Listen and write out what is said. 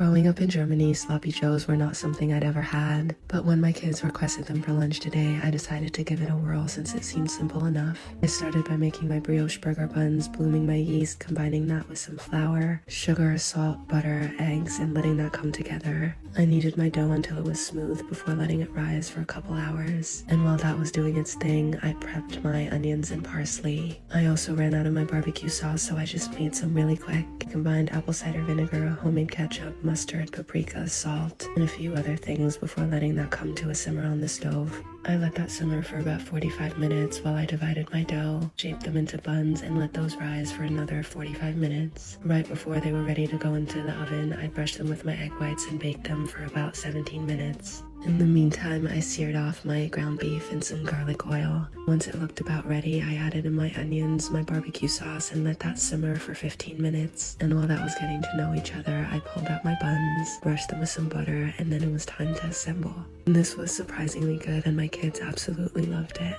Growing up in Germany, sloppy joes were not something I'd ever had, but when my kids requested them for lunch today, I decided to give it a whirl since it seemed simple enough. I started by making my brioche burger buns, blooming my yeast, combining that with some flour, sugar, salt, butter, eggs, and letting that come together. I kneaded my dough until it was smooth before letting it rise for a couple hours, and while that was doing its thing, I prepped my onions and parsley. I also ran out of my barbecue sauce, so I just made some really quick. I combined apple cider vinegar, homemade ketchup, mustard, paprika, salt, and a few other things before letting that come to a simmer on the stove. I let that simmer for about 45 minutes while I divided my dough, shaped them into buns, and let those rise for another 45 minutes. Right before they were ready to go into the oven, I brushed them with my egg whites and baked them for about 17 minutes. In the meantime, I seared off my ground beef in some garlic oil. Once it looked about ready, I added in my onions, my barbecue sauce, and let that simmer for 15 minutes. And while that was getting to know each other, I pulled out my buns, brushed them with some butter, and then it was time to assemble. And this was surprisingly good, and my kids absolutely loved it.